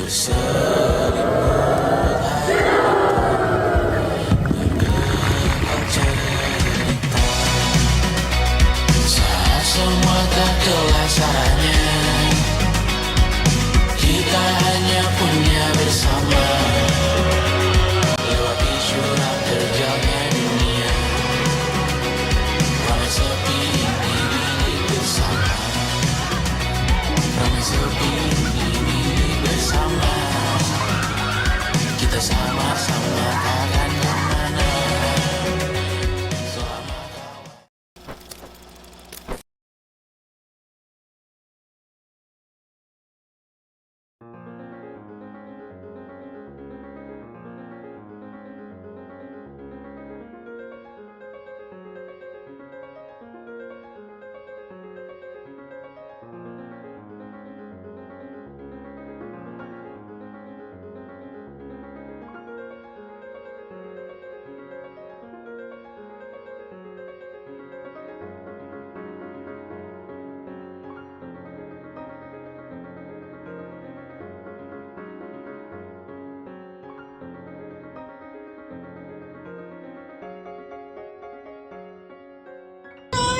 berselimut menggekal cerita. Saat semua tak jelas arahnya, kita hanya punya bersama. Lewati syurga terjalnya dunia, ramai sepi ini milik bersama. Ramai sepi ini milik bersama. Kita sama-sama akan kemana selama kawan.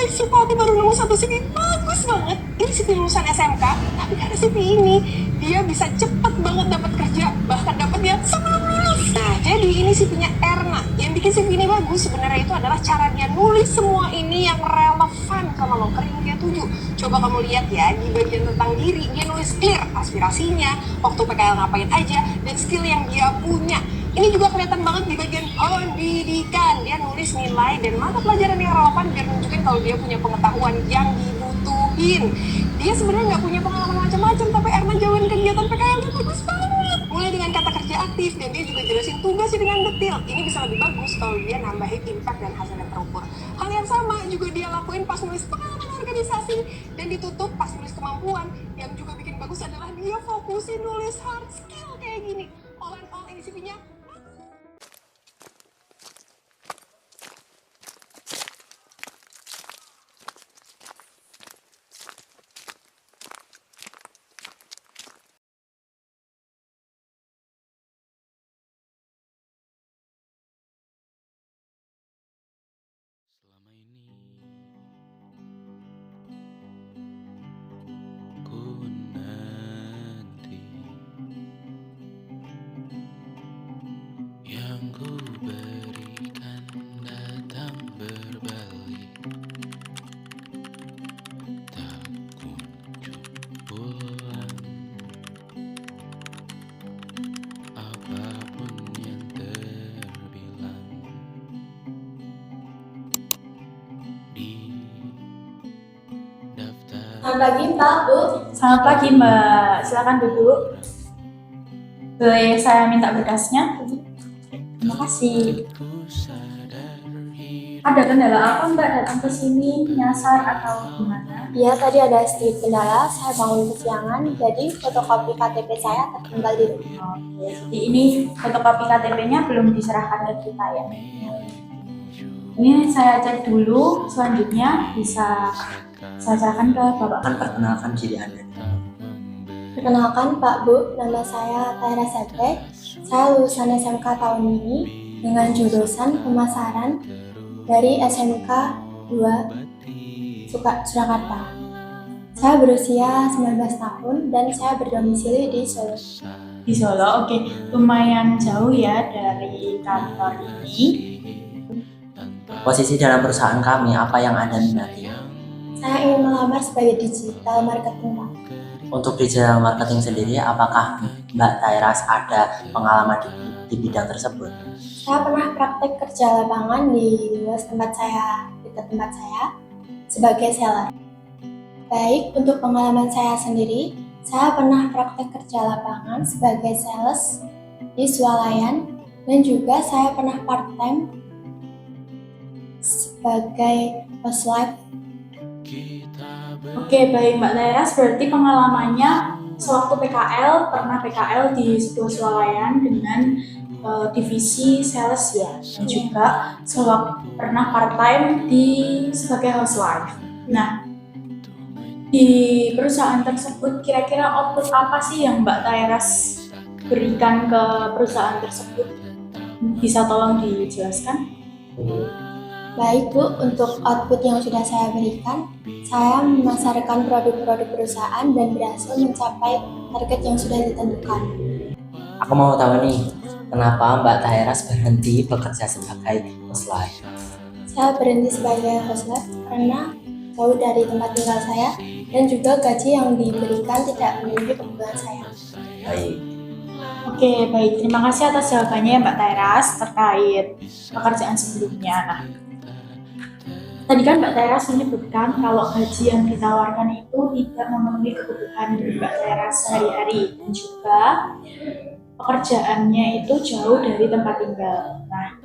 Si Fatih baru nemu satu CV bagus banget. Ini CV lulusan SMK, tapi karena CV ini dia bisa cepet banget dapat kerja, bahkan dapatnya sebelum lulus. Nah, jadi ini CV-nya Erna. Yang bikin CV ini bagus sebenarnya itu adalah cara dia nulis semua ini yang relevan sama loker yang dia tuju. Coba kamu lihat ya, di bagian tentang diri dia nulis clear aspirasinya, waktu PKL ngapain aja, dan skill yang dia punya. Ini juga kelihatan banget di bagian pendidikan. Dia nulis nilai dan mata pelajaran yang relevan biar nunjukin kalau dia punya pengetahuan yang dibutuhin. Dia sebenarnya nggak punya pengalaman macam-macam, tapi Erna jauhin kegiatan PKL-nya bagus banget. Mulai dengan kata kerja aktif, dan dia juga jelasin tugasnya dengan detail. Ini bisa lebih bagus kalau dia nambahin impact dan hasil yang terukur. Hal yang sama juga dia lakuin pas nulis pengalaman organisasi, dan ditutup pas nulis kemampuan. Yang juga bikin bagus adalah dia fokusin nulis hard skill kayak gini. All in all, ini CV-nya Selama ini ku nanti yang ku berikan datang berbalik, tak kunjung pulang. Apapun yang terbilang di daftar. Selamat pagi Pak, Bu. Selamat pagi Mbak, silakan duduk. Boleh saya minta berkasnya? Terima kasih. Ku sadar hidup Ada kendala apa Mbak datang ke sini, nyasar atau gimana? Iya, tadi ada sedikit kendala, saya bangun kesiangan, jadi fotokopi KTP saya tertinggal di rumah. Oke, jadi ini fotokopi KTP-nya belum diserahkan ke kita ya. Ini saya cek dulu, selanjutnya bisa saya serahkan ke Bapak. Perkenalkan diri Anda. Perkenalkan Pak Bu, nama saya Taira Septe. Saya lulusan SMK tahun ini dengan jurusan pemasaran dari SMK 2 Surakarta. Saya berusia 19 tahun dan saya berdomisili di Solo. Di Solo, oke. Lumayan jauh ya dari kantor ini. Posisi dalam perusahaan kami, apa yang Anda minati? Saya ingin melamar sebagai digital marketing Pak. Untuk digital marketing sendiri, apakah Mbak Tairas ada pengalaman di bidang tersebut? Saya pernah praktek kerja lapangan di luas tempat saya, dekat tempat saya, sebagai seller. Baik, untuk pengalaman saya sendiri, saya pernah praktek kerja lapangan sebagai sales di Swalayan, dan juga saya pernah part-time sebagai housewife. Oke, baik Mbak Tairas, berarti pengalamannya sewaktu PKL, pernah PKL di sebuah swalayan dengan divisi sales ya, dan juga pernah part-time sebagai housewife. Nah, di perusahaan tersebut kira-kira output apa sih yang Mbak Tairas berikan ke perusahaan tersebut? Bisa tolong dijelaskan? Baik Bu, untuk output yang sudah saya berikan, saya memasarkan produk-produk perusahaan dan berhasil mencapai target yang sudah ditentukan. Aku mau tahu nih, kenapa Mbak Tairas berhenti bekerja sebagai housewife? Saya berhenti sebagai housewife karena jauh dari tempat tinggal saya dan juga gaji yang diberikan tidak memenuhi kebutuhan saya. Baik, Oke, baik. Terima kasih atas jawabannya Mbak Tairas terkait pekerjaan sebelumnya. Nah, tadi kan Mbak Tairas menyebutkan kalau gaji yang ditawarkan itu tidak memenuhi kebutuhan Mbak Tairas sehari-hari dan juga pekerjaannya itu jauh dari tempat tinggal. Nah,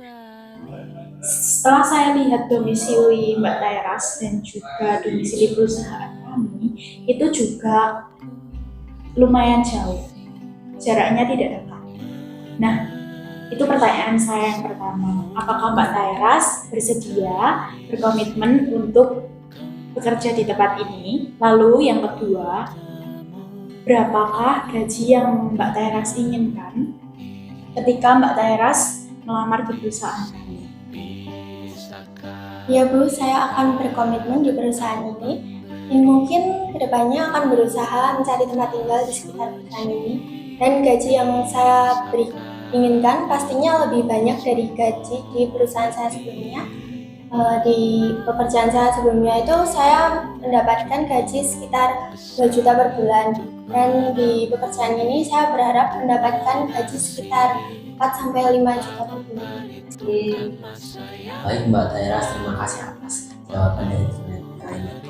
setelah saya lihat domisili Mbak Tairas dan juga domisili perusahaan kami, itu juga lumayan jauh. Jaraknya tidak dekat. Nah, itu pertanyaan saya yang pertama. Apakah Mbak Tairas bersedia berkomitmen untuk bekerja di tempat ini? Lalu yang kedua, berapakah gaji yang Mbak Tairas inginkan ketika Mbak Tairas melamar di perusahaan kami? Ya Bu, saya akan berkomitmen di perusahaan ini dan mungkin kedepannya akan berusaha mencari tempat tinggal di sekitar perusahaan ini. Dan gaji yang saya inginkan pastinya lebih banyak dari gaji di perusahaan saya sebelumnya. Di pekerjaan saya sebelumnya itu saya mendapatkan gaji sekitar 2 juta per bulan. Dan di pekerjaan ini saya berharap mendapatkan gaji sekitar 4-5 juta per bulan. baik Mbak Tairas, terima kasih atas jawaban dari pertanyaan.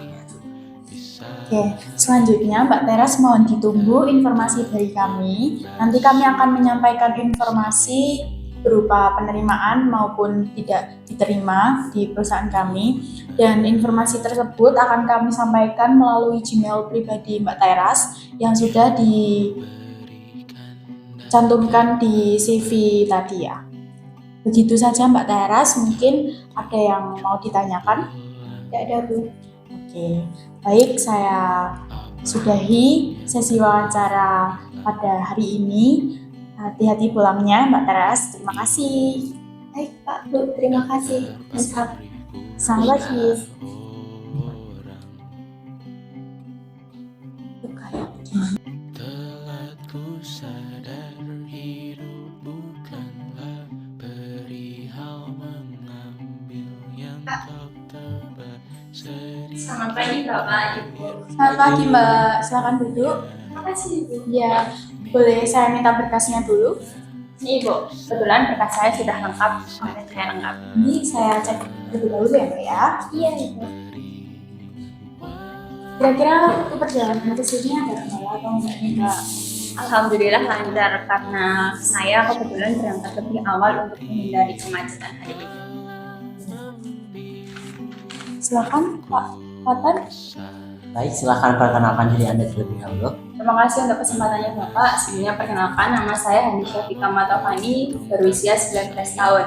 Oke, selanjutnya Mbak Teras mohon ditunggu informasi dari kami. Nanti kami akan menyampaikan informasi berupa penerimaan maupun tidak diterima di perusahaan kami. Dan informasi tersebut akan kami sampaikan melalui Gmail pribadi Mbak Teras yang sudah dicantumkan di CV tadi ya. Begitu saja Mbak Teras, mungkin ada yang mau ditanyakan? Tidak ada Bu. Oke, baik, saya sudahi sesi wawancara pada hari ini. Hati-hati pulangnya, Mbak Teras. Terima kasih. Baik Pak Bu, terima kasih. Selamat pagi. Telah ku sadar hidup bukanlah perihal mengambil yang kau tebak. Selamat pagi Bapak Ibu. Selamat pagi, Mbak. Silakan duduk. Makasih Ibu. Ya, boleh saya minta berkasnya dulu? Ini Ibu, kebetulan berkas saya sudah lengkap, kemarin saya lengkap. Ini saya cek terlebih dahulu ya, Mbak ya. Iya Ibu. Kira-kira untuk perjalanan ke sini ada kendala atau enggak nih, Mbak? Alhamdulillah lancar karena saya kebetulan berangkat lebih awal untuk menghindari kemacetan hari ini. Silakan, Pak Fatan. Baik, silakan perkenalkan diri Anda terlebih dahulu. Terima kasih untuk kesempatannya Bapak. Sebelumnya perkenalkan, nama saya Handisha Fika Matovani, berusia 19 tahun.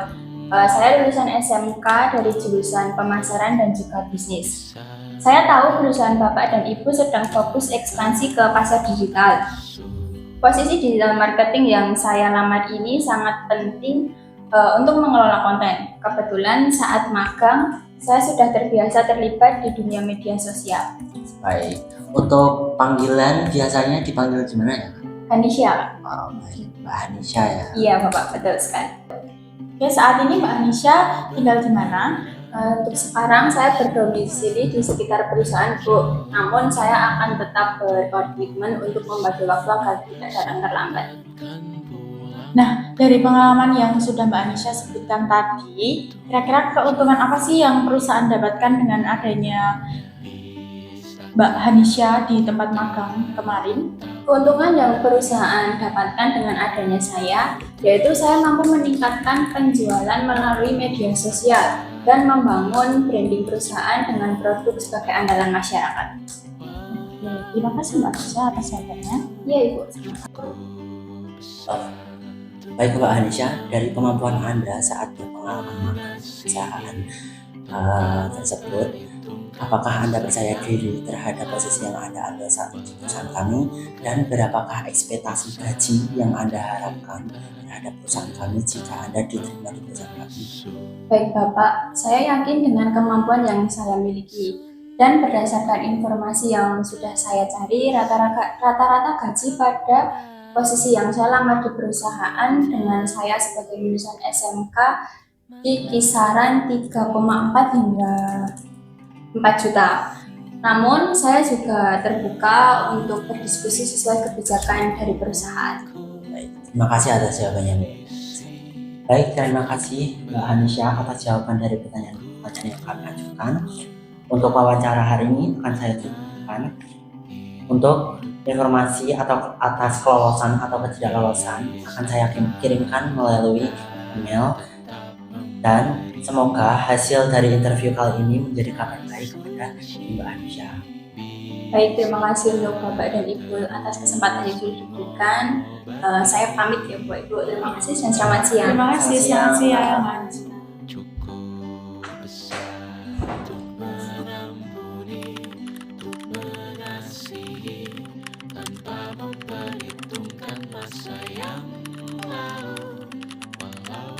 Saya lulusan SMK dari jurusan pemasaran dan juga bisnis. Saya tahu perusahaan Bapak dan Ibu sedang fokus ekspansi ke pasar digital. Posisi digital marketing yang saya lamar ini sangat penting untuk mengelola konten. Kebetulan saat magang, saya sudah terbiasa terlibat di dunia media sosial. Baik, untuk panggilan biasanya dipanggil gimana ya? Handisha, Pak? Oh, baik, Mbak Hanisha ya. Iya Bapak, betul sekali. Oke, saat ini Mbak Anisha tinggal di mana? Untuk sekarang saya berdomisili di sekitar perusahaan Bu, namun saya akan tetap berkomitmen untuk membagi waktu agar tidak datang terlambat. Nah, dari pengalaman yang sudah Mbak Anisha sebutkan tadi, kira-kira keuntungan apa sih yang perusahaan dapatkan dengan adanya Mbak Hanisha di tempat magang kemarin? Keuntungan yang perusahaan dapatkan dengan adanya saya, yaitu saya mampu meningkatkan penjualan melalui media sosial dan membangun branding perusahaan dengan produk sebagai andalan masyarakat. Oke, terima kasih Mbak Anisha atas jawabannya. Iya Ibu. Baik Mbak Hanisha, dari kemampuan Anda saat berpengalaman magang perusahaan tersebut, Apakah Anda percaya diri terhadap posisi yang Anda ambil saat di perusahaan kami? Dan berapakah ekspektasi gaji yang Anda harapkan terhadap perusahaan kami jika Anda diterima di perusahaan kami? Baik Bapak, saya yakin dengan kemampuan yang saya miliki dan berdasarkan informasi yang sudah saya cari, rata-rata gaji pada posisi yang saya lamar di perusahaan dengan saya sebagai lulusan SMK di kisaran 3,4 hingga 4 juta. Namun, saya juga terbuka untuk berdiskusi sesuai kebijakan dari perusahaan. Baik, terima kasih atas jawabannya, Mbak. Baik, terima kasih Mbak Hanisha atas jawaban dari pertanyaan yang kami ajukan. Untuk wawancara hari ini akan saya tunjukkan. Untuk informasi atau atas kelolosan atau ketidaklolosan akan saya kirimkan melalui email, dan semoga hasil dari interview kali ini menjadi kabar baik kepada Mbak Hanisha. Baik, terima kasih untuk Bapak dan Ibu atas kesempatan yang sudah diberikan. Saya pamit ya Bapak Ibu. Terima kasih dan selamat siang. Terima kasih, selamat siang. Cukup besar untuk mengampuni, untuk mengasihi, tanpa memperhitungkan masa yang lalu. Walau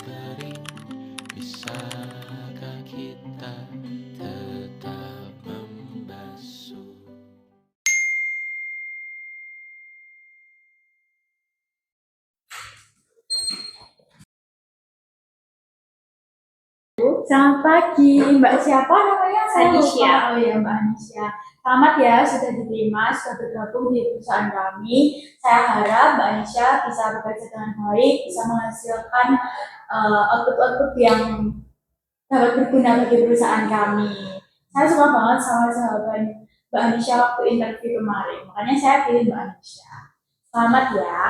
kering, bisakah kita tetap membasuh? Selamat pagi, Mbak siapa namanya? Saya lupa. Hanisha. Oh ya, Mbak Hanisha. Selamat ya, sudah diterima, sudah bergabung di perusahaan kami. Saya harap Mbak Hanisha bisa bekerja dengan baik, bisa menghasilkan output-output yang dapat berguna bagi perusahaan kami. Saya suka banget sama jawaban Mbak Hanisha waktu interview kemarin, makanya saya pilih Mbak Hanisha. Selamat ya.